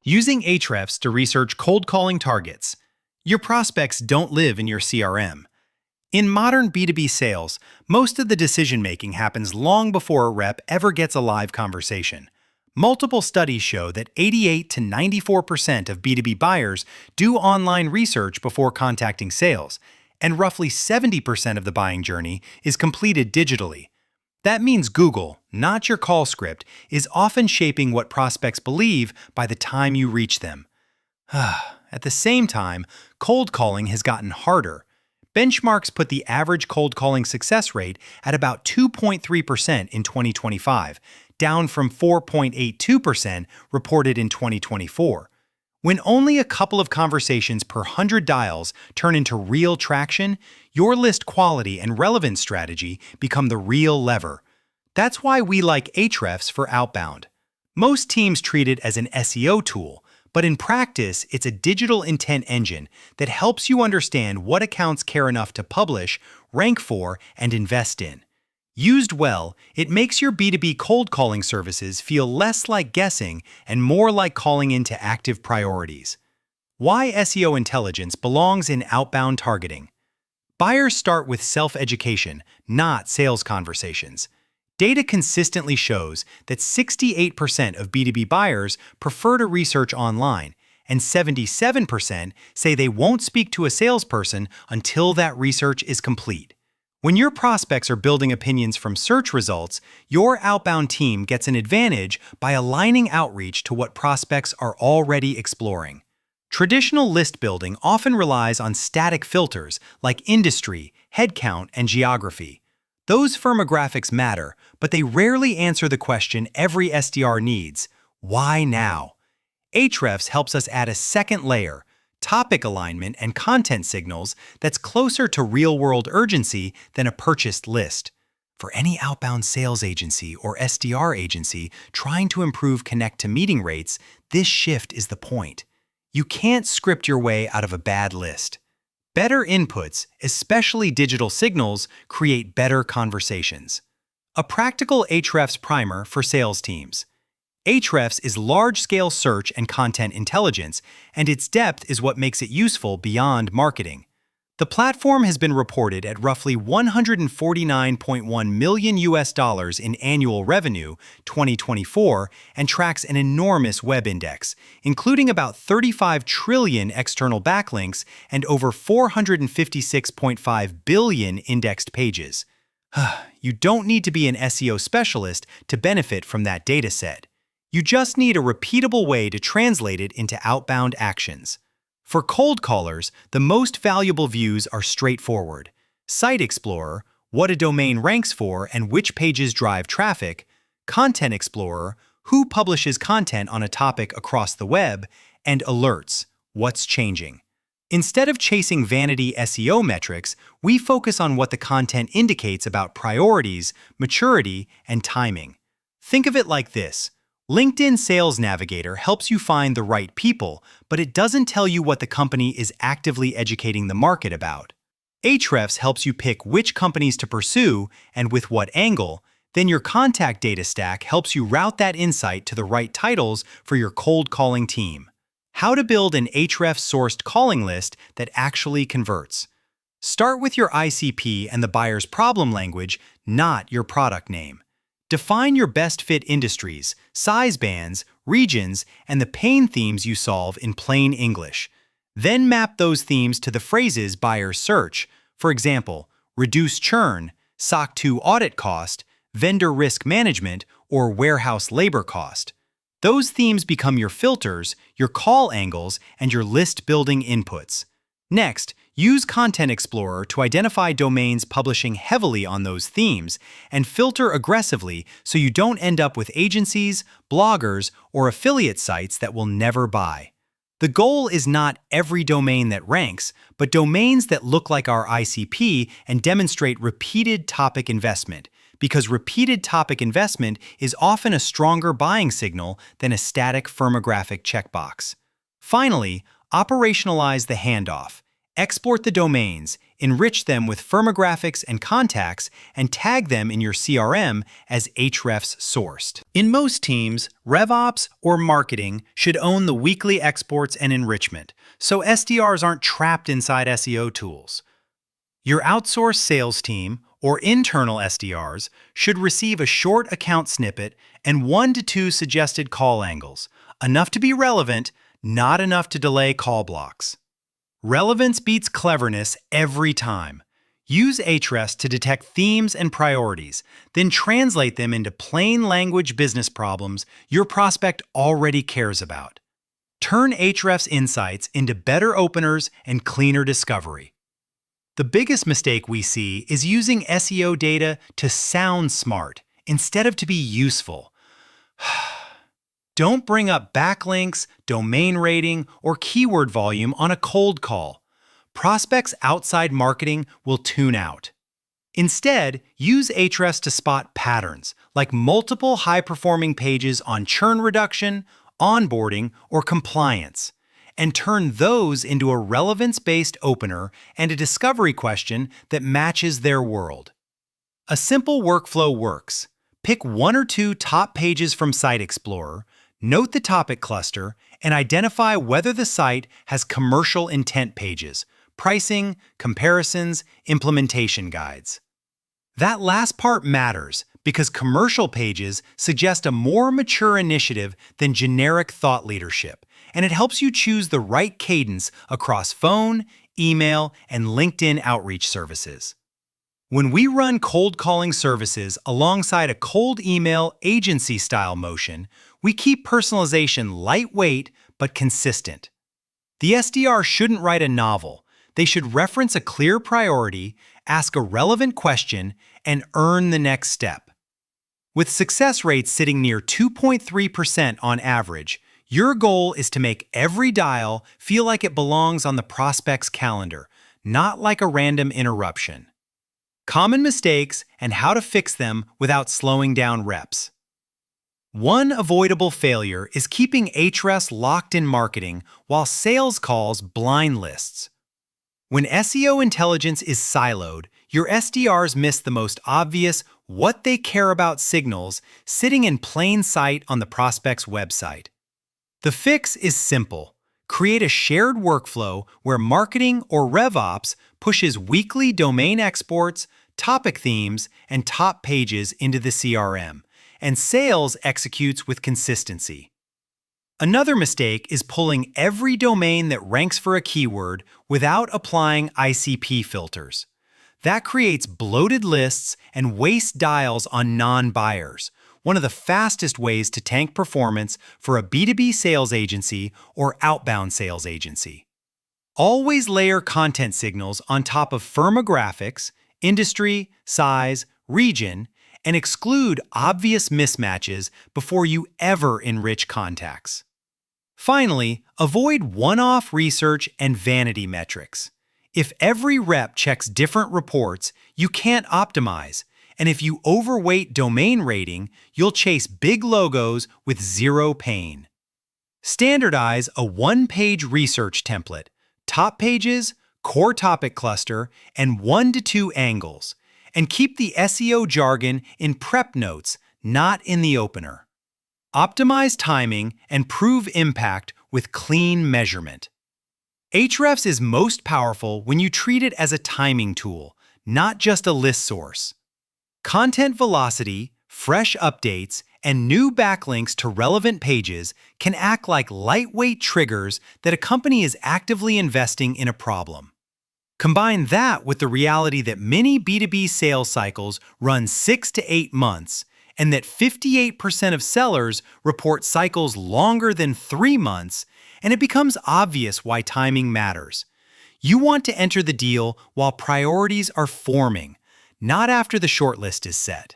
Using Ahrefs to research cold calling targets. Your prospects don't live in your CRM. In modern B2B sales, most of the decision-making happens long before a rep ever gets a live conversation. Multiple studies show that 88 to 94% of B2B buyers do online research before contacting sales, and roughly 70% of the buying journey is completed digitally. That means Google, not your call script, is often shaping what prospects believe by the time you reach them. At the same time, cold calling has gotten harder. Benchmarks put the average cold calling success rate at about 2.3% in 2025, down from 4.82% reported in 2024. When only a couple of conversations per 100 dials turn into real traction, your list quality and relevance strategy become the real lever. That's why we like Ahrefs for Outbound. Most teams treat it as an SEO tool, but in practice, it's a digital intent engine that helps you understand what accounts care enough to publish, rank for, and invest in. Used well, it makes your B2B cold calling services feel less like guessing and more like calling into active priorities. Why SEO intelligence belongs in outbound targeting. Buyers start with self-education, not sales conversations. Data consistently shows that 68% of B2B buyers prefer to research online, and 77% say they won't speak to a salesperson until that research is complete. When your prospects are building opinions from search results, your outbound team gets an advantage by aligning outreach to what prospects are already exploring. Traditional list building often relies on static filters like industry, headcount, and geography. Those firmographics matter, but they rarely answer the question every SDR needs: why now? Ahrefs helps us add a second layer, topic alignment and content signals, that's closer to real-world urgency than a purchased list. For any outbound sales agency or SDR agency trying to improve connect-to-meeting rates, this shift is the point. You can't script your way out of a bad list. Better inputs, especially digital signals, create better conversations. A practical Ahrefs primer for sales teams. Ahrefs is large-scale search and content intelligence, and its depth is what makes it useful beyond marketing. The platform has been reported at roughly $149.1 million in annual revenue 2024 and tracks an enormous web index, including about 35 trillion external backlinks and over 456.5 billion indexed pages. You don't need to be an SEO specialist to benefit from that data set. You just need a repeatable way to translate it into outbound actions. For cold callers, the most valuable views are straightforward: Site Explorer, what a domain ranks for and which pages drive traffic; Content Explorer, who publishes content on a topic across the web; and Alerts, what's changing. Instead of chasing vanity SEO metrics, we focus on what the content indicates about priorities, maturity, and timing. Think of it like this. LinkedIn Sales Navigator helps you find the right people, but it doesn't tell you what the company is actively educating the market about. Ahrefs helps you pick which companies to pursue and with what angle. Then your contact data stack helps you route that insight to the right titles for your cold calling team. How to build an Ahrefs-sourced calling list that actually converts. Start with your ICP and the buyer's problem language, not your product name. Define your best fit industries, size bands, regions, and the pain themes you solve in plain English. Then map those themes to the phrases buyers search. For example, reduce churn, SOC 2 audit cost, vendor risk management, or warehouse labor cost. Those themes become your filters, your call angles, and your list building inputs. Next, use Content Explorer to identify domains publishing heavily on those themes and filter aggressively so you don't end up with agencies, bloggers, or affiliate sites that will never buy. The goal is not every domain that ranks, but domains that look like our ICP and demonstrate repeated topic investment, because repeated topic investment is often a stronger buying signal than a static firmographic checkbox. Finally, operationalize the handoff. Export the domains, enrich them with firmographics and contacts, and tag them in your CRM as Ahrefs-sourced. In most teams, RevOps or marketing should own the weekly exports and enrichment, so SDRs aren't trapped inside SEO tools. Your outsourced sales team or internal SDRs should receive a short account snippet and 1 to 2 suggested call angles, enough to be relevant, not enough to delay call blocks. Relevance beats cleverness every time. Use Ahrefs to detect themes and priorities, then translate them into plain language business problems your prospect already cares about. Turn Ahrefs insights into better openers and cleaner discovery. The biggest mistake we see is using SEO data to sound smart instead of to be useful. Don't bring up backlinks, domain rating, or keyword volume on a cold call. Prospects outside marketing will tune out. Instead, use Ahrefs to spot patterns, like multiple high-performing pages on churn reduction, onboarding, or compliance, and turn those into a relevance-based opener and a discovery question that matches their world. A simple workflow works. Pick 1 or 2 top pages from Site Explorer, note the topic cluster, and identify whether the site has commercial intent pages, pricing, comparisons, implementation guides. That last part matters because commercial pages suggest a more mature initiative than generic thought leadership, and it helps you choose the right cadence across phone, email, and LinkedIn outreach services. When we run cold calling services alongside a cold email agency-style motion, we keep personalization lightweight but consistent. The SDR shouldn't write a novel. They should reference a clear priority, ask a relevant question, and earn the next step. With success rates sitting near 2.3% on average, your goal is to make every dial feel like it belongs on the prospect's calendar, not like a random interruption. Common mistakes and how to fix them without slowing down reps. One avoidable failure is keeping Ahrefs locked in marketing while sales calls blind lists. When SEO intelligence is siloed, your SDRs miss the most obvious what they care about signals sitting in plain sight on the prospect's website. The fix is simple. Create a shared workflow where marketing or RevOps pushes weekly domain exports, topic themes, and top pages into the CRM, and sales executes with consistency. Another mistake is pulling every domain that ranks for a keyword without applying ICP filters. That creates bloated lists and wastes dials on non-buyers, one of the fastest ways to tank performance for a B2B sales agency or outbound sales agency. Always layer content signals on top of firmographics, industry, size, region, and exclude obvious mismatches before you ever enrich contacts. Finally, avoid one-off research and vanity metrics. If every rep checks different reports, you can't optimize, and if you overweight domain rating, you'll chase big logos with zero pain. Standardize a one-page research template, top pages, core topic cluster, and 1 to 2 angles, and keep the SEO jargon in prep notes, not in the opener. Optimize timing and prove impact with clean measurement. Ahrefs is most powerful when you treat it as a timing tool, not just a list source. Content velocity, fresh updates, and new backlinks to relevant pages can act like lightweight triggers that a company is actively investing in a problem. Combine that with the reality that many B2B sales cycles run 6 to 8 months, and that 58% of sellers report cycles longer than 3 months, and it becomes obvious why timing matters. You want to enter the deal while priorities are forming, not after the shortlist is set.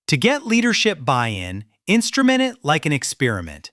To get leadership buy-in, instrument it like an experiment.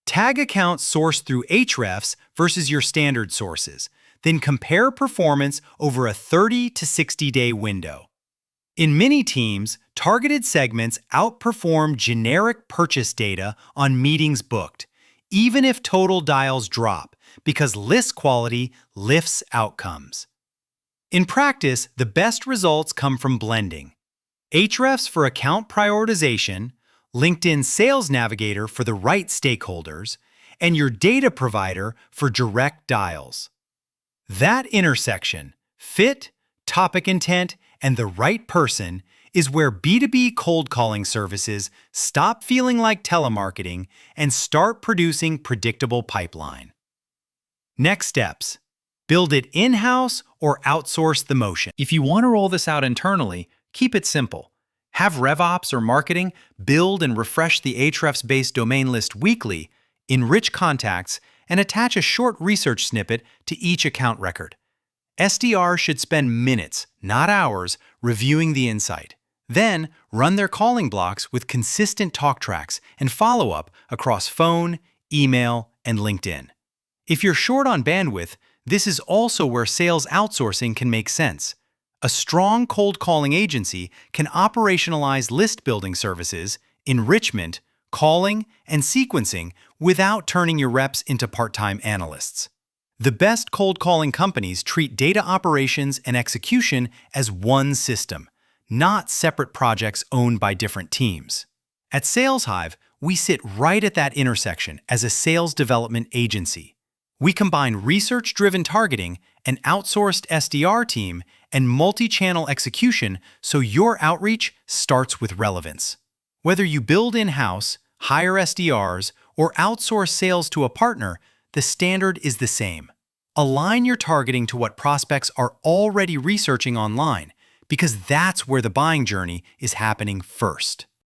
Tag accounts sourced through Ahrefs versus your standard sources, then compare performance over a 30 to 60-day window. In many teams, targeted segments outperform generic purchase data on meetings booked, even if total dials drop, because list quality lifts outcomes. In practice, the best results come from blending Ahrefs for account prioritization, LinkedIn Sales Navigator for the right stakeholders, and your data provider for direct dials. That intersection, fit, topic intent, and the right person, is where B2B cold calling services stop feeling like telemarketing and start producing predictable pipeline. Next steps. Build it in-house or outsource the motion. If you want to roll this out internally, keep it simple. Have RevOps or marketing build and refresh the Ahrefs-based domain list weekly, enrich contacts, and attach a short research snippet to each account record. SDR should spend minutes, not hours, reviewing the insight. Then, run their calling blocks with consistent talk tracks and follow-up across phone, email, and LinkedIn. If you're short on bandwidth, this is also where sales outsourcing can make sense. A strong cold calling agency can operationalize list building services, enrichment, calling, and sequencing without turning your reps into part-time analysts. The best cold calling companies treat data operations and execution as one system, not separate projects owned by different teams. At SalesHive, we sit right at that intersection as a sales development agency. We combine research-driven targeting, an outsourced SDR team, and multi-channel execution so your outreach starts with relevance. Whether you build in-house, hire SDRs, or outsource sales to a partner, the standard is the same. Align your targeting to what prospects are already researching online, because that's where the buying journey is happening first.